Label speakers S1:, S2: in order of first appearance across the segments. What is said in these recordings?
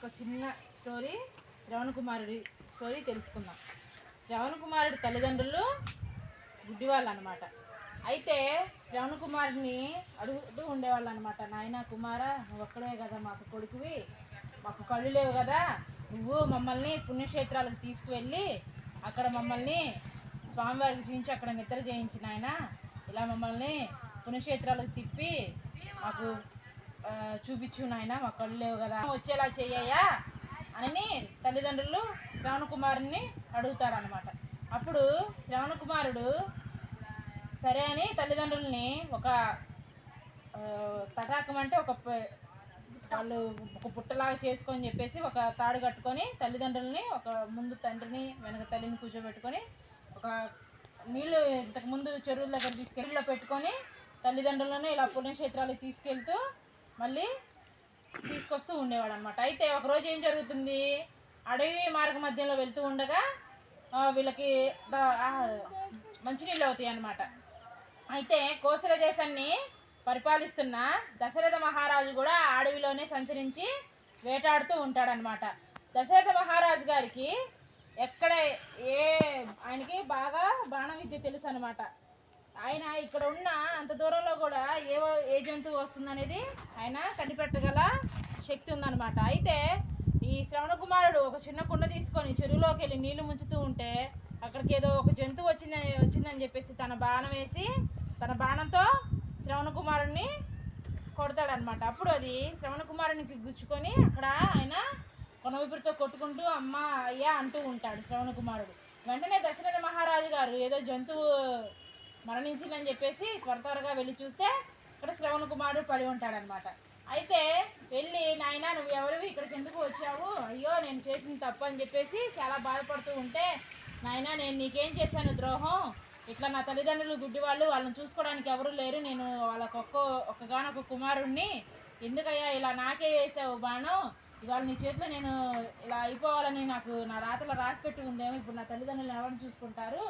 S1: ఒక చిన్న స్టోరీ, శ్రవణ కుమారుడి స్టోరీ తెలుసుకుందాం. శ్రవణ కుమారుడి తల్లిదండ్రులు గుడ్డివాళ్ళు అనమాట. అయితే శ్రవణ కుమారుడిని అడుగుతూ ఉండేవాళ్ళు అనమాట. నాయన కుమార, నువ్వు ఒక్కడే కదా మాకు కొడుకువి, మాకు కళ్ళు లేవు కదా, నువ్వు మమ్మల్ని పుణ్యక్షేత్రాలకు తీసుకువెళ్ళి అక్కడ మమ్మల్ని స్వామివారికి చూపించి అక్కడ నిద్ర చేయించిన ఆయన, ఇలా మమ్మల్ని పుణ్యక్షేత్రాలకు తిప్పి మాకు చూపించు నాయన, మా కళ్ళు లేవు కదా, వచ్చేలా చెయ్యా అని తల్లిదండ్రులు శ్రవణ కుమారుని అడుగుతారనమాట. అప్పుడు శ్రవణ కుమారుడు సరే అని తల్లిదండ్రుల్ని ఒక తటాకం అంటే వాళ్ళు ఒక పుట్టలాగా చేసుకొని చెప్పేసి ఒక తాడు కట్టుకొని తల్లిదండ్రుల్ని ఒక ముందు తండ్రిని వెనక తల్లిని కూర్చోబెట్టుకొని ఒక నీళ్ళు ఇంతకుముందు చెరువుల దగ్గర తీసుకెళ్ళి పెట్టుకొని తల్లిదండ్రులను ఇలా పుణ్యక్షేత్రాలకు తీసుకెళ్తూ మళ్ళీ తీసుకొస్తూ ఉండేవాడు అనమాట. అయితే ఒకరోజు ఏం జరుగుతుంది, అడవి మార్గ మధ్యలో వెళ్తూ ఉండగా వీళ్ళకి మంచినీళ్ళు అవుతాయి అన్నమాట. అయితే కోసల దేశాన్ని పరిపాలిస్తున్న దశరథ మహారాజు కూడా అడవిలోనే సంచరించి వేటాడుతూ ఉంటాడనమాట. దశరథ మహారాజు గారికి ఆయనకి బాగా బాణ విద్య తెలుసు అనమాట. ఆయన ఇక్కడ ఉన్న అంత దూరంలో కూడా ఏ జంతువు వస్తుందనేది ఆయన కనిపెట్టగల శక్తి ఉందన్నమాట. అయితే ఈ శ్రవణ కుమారుడు ఒక చిన్న కుండ తీసుకొని చెరువులోకి వెళ్ళి నీళ్లు ముంచుతూ ఉంటే అక్కడికి ఏదో ఒక జంతువు వచ్చిందని చెప్పేసి తన బాణం వేసి తన బాణంతో శ్రవణ కుమారుడిని కొడతాడనమాట. అప్పుడు అది శ్రవణ కుమారునికి గుచ్చుకొని అక్కడ ఆయన కొనవిపురితో కొట్టుకుంటూ అమ్మ అయ్యా అంటూ ఉంటాడు శ్రవణ కుమారుడు. వెంటనే దశరథ మహారాజు గారు ఏదో జంతువు మరణించిందని చెప్పేసి త్వరగా వెళ్ళి చూస్తే ఇక్కడ శ్రవణ కుమారుడు పడి ఉంటాడనమాట. అయితే వెళ్ళి నాయన నువ్వు ఎవరివి, ఇక్కడికి ఎందుకు వచ్చావు, అయ్యో నేను చేసిన తప్పు అని చెప్పేసి చాలా బాధపడుతూ ఉంటే, నాయన నేను నీకేం చేశాను ద్రోహం, ఇట్లా నా తల్లిదండ్రులు గుడ్డివాళ్ళు, వాళ్ళని చూసుకోవడానికి ఎవరు లేరు, నేను వాళ్ళకు ఒక్కగానొక్క కుమారుణ్ణి, ఎందుకయ్యా ఇలా నాకే వేసావు బాణం, ఇవాళ నీ చేతిలో నేను ఇలా అయిపోవాలని నాకు నా రాతలో రాసిపెట్టి ఉందేమో, ఇప్పుడు నా తల్లిదండ్రులు ఎవరిని చూసుకుంటారు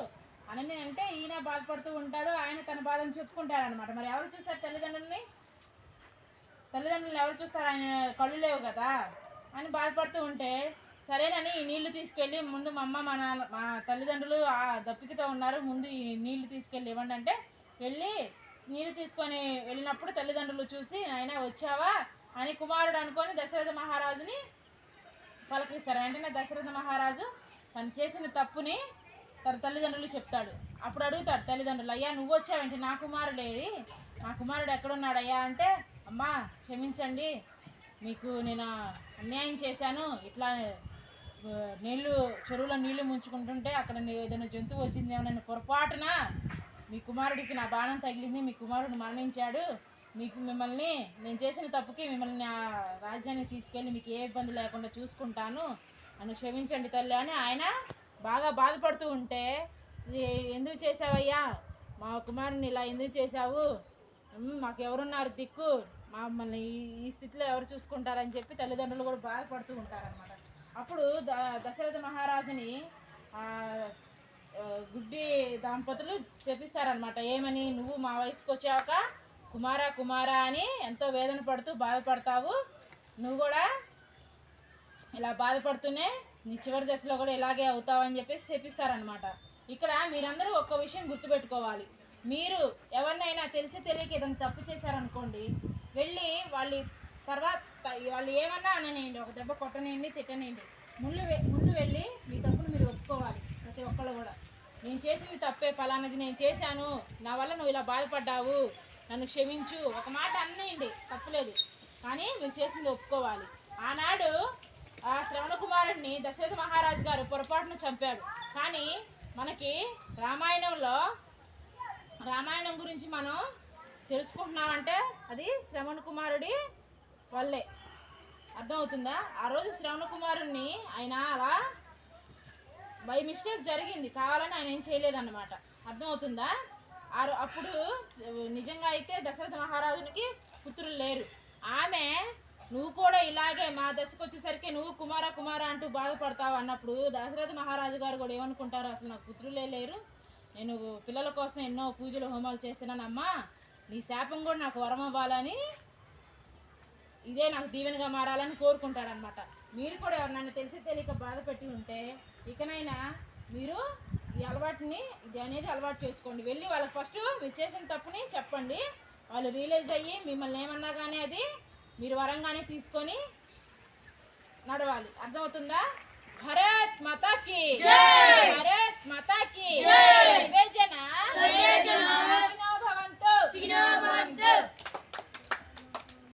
S1: అని అంటే ఈయన బాధపడుతూ ఉంటాడు. ఆయన తన బాధను చెప్పుకుంటాడు అనమాట. మరి ఎవరు చూస్తారు తల్లిదండ్రులు ఎవరు చూస్తారు, ఆయన కళ్ళు లేవు కదా అని బాధపడుతూ ఉంటే, సరేనని ఈ నీళ్లు తీసుకెళ్ళి ముందు మా అమ్మ మా తల్లిదండ్రులు దప్పికతో ఉన్నారు, ముందు ఈ నీళ్లు తీసుకెళ్ళి ఇవ్వండి అంటే వెళ్ళి నీళ్ళు తీసుకొని వెళ్ళినప్పుడు తల్లిదండ్రులు చూసి ఆయన వచ్చావా అని కుమారుడు అనుకొని దశరథ మహారాజుని పలకరిస్తారు. వెంటనే దశరథ మహారాజు తను చేసిన తప్పుని తన తల్లిదండ్రులు చెప్తాడు. అప్పుడు అడుగుతాడు తల్లిదండ్రులు, అయ్యా నువ్వు వచ్చావేంటి, నా కుమారుడేడి, నా కుమారుడు ఎక్కడున్నాడయ్యా అంటే, అమ్మా క్షమించండి, మీకు నేను అన్యాయం చేశాను, ఇట్లా చెరువులో నీళ్లు ముంచుకుంటుంటే అక్కడ ఏదైనా జంతువు వచ్చిందేమో, నన్ను పొరపాటున మీ కుమారుడికి నా బాణం తగిలింది, మీ కుమారుడు మరణించాడు, మిమ్మల్ని నేను చేసిన తప్పుకి మిమ్మల్ని నా రాజ్యానికి తీసుకెళ్ళి మీకు ఏ ఇబ్బంది లేకుండా చూసుకుంటాను, నన్ను క్షమించండి తల్లి అని ఆయన బాగా బాధపడుతూ ఉంటే, ఎందుకు చేసావయ్యా మా కుమారుని ఇలా ఎందుకు చేశావు, మాకు ఎవరున్నారు దిక్కు, మమ్మల్ని ఈ స్థితిలో ఎవరు చూసుకుంటారని చెప్పి తల్లిదండ్రులు కూడా బాధపడుతూ ఉంటారనమాట. అప్పుడు దశరథ మహారాజుని గుడ్డి దంపతులు చెప్పిస్తారనమాట. ఏమని, నువ్వు మా వయసుకు వచ్చాక కుమారా అని ఎంతో వేదన పడుతూ బాధపడతావు, నువ్వు కూడా ఇలా బాధపడుతూనే నీ చివరి దశలో కూడా ఇలాగే అవుతావని చెప్పేసి చెప్పిస్తారనమాట. ఇక్కడ మీరందరూ ఒక్క విషయం గుర్తుపెట్టుకోవాలి, మీరు ఎవరినైనా తెలిసి తెలియక ఏదైనా తప్పు చేశారనుకోండి, వెళ్ళి వాళ్ళు ఏమన్నా అననేయండి, ఒక దెబ్బ కొట్టనేయండి, తిట్టనేయండి, ముందు వెళ్ళి మీ తప్పును మీరు ఒప్పుకోవాలి. ప్రతి ఒక్కళ్ళు కూడా నేను చేసింది తప్పే, ఫలానది నేను చేశాను, నా వల్ల నువ్వు ఇలా బాధపడ్డావు, నన్ను క్షమించు, ఒక మాట అన్నేయండి, తప్పులేదు, కానీ మీరు చేసింది ఒప్పుకోవాలి. ఆనాడు ఆ శ్రవణ కుమారుడిని దశరథ మహారాజు గారు పొరపాటును చంపాడు. కానీ మనకి రామాయణం గురించి మనం తెలుసుకుంటున్నామంటే అది శ్రవణ కుమారుడి వల్లే. అర్థమవుతుందా? ఆ రోజు శ్రవణ కుమారుడిని ఆయన అలా బై మిస్టేక్ జరిగింది, కావాలని ఆయన ఏం చేయలేదన్నమాట. అర్థమవుతుందా? అప్పుడు నిజంగా అయితే దశరథ మహారాజునికి పుత్రులు లేరు. ఆమె నువ్వు కూడా ఇలాగే మా దశకు వచ్చేసరికి నువ్వు కుమారా అంటూ బాధపడతావు అన్నప్పుడు దశరథ మహారాజు గారు కూడా ఏమనుకుంటారు, అసలు నాకు పుత్రులే లేరు, నేను పిల్లల కోసం ఎన్నో పూజలు హోమాలు చేస్తున్నానమ్మా, నీ శాపం కూడా నాకు వరం అవ్వాలని ఇదే నాకు దీవెనగా మారాలని కోరుకుంటాడనమాట. మీరు కూడా ఎవరినైనా తెలిసి తెలియక బాధ పెట్టి ఉంటే ఇకనైనా మీరు ఈ అలవాటుని ఇది అనేది అలవాటు చేసుకోండి. వెళ్ళి వాళ్ళకి ఫస్ట్ మీరు చేసిన తప్పుని చెప్పండి. వాళ్ళు రియలైజ్ అయ్యి మిమ్మల్ని ఏమన్నా కానీ అది మీరు వరంగానే తీసుకొని నడవాలి. అర్థమవుతుందా? భారత్ మాతాకి జై. భారత్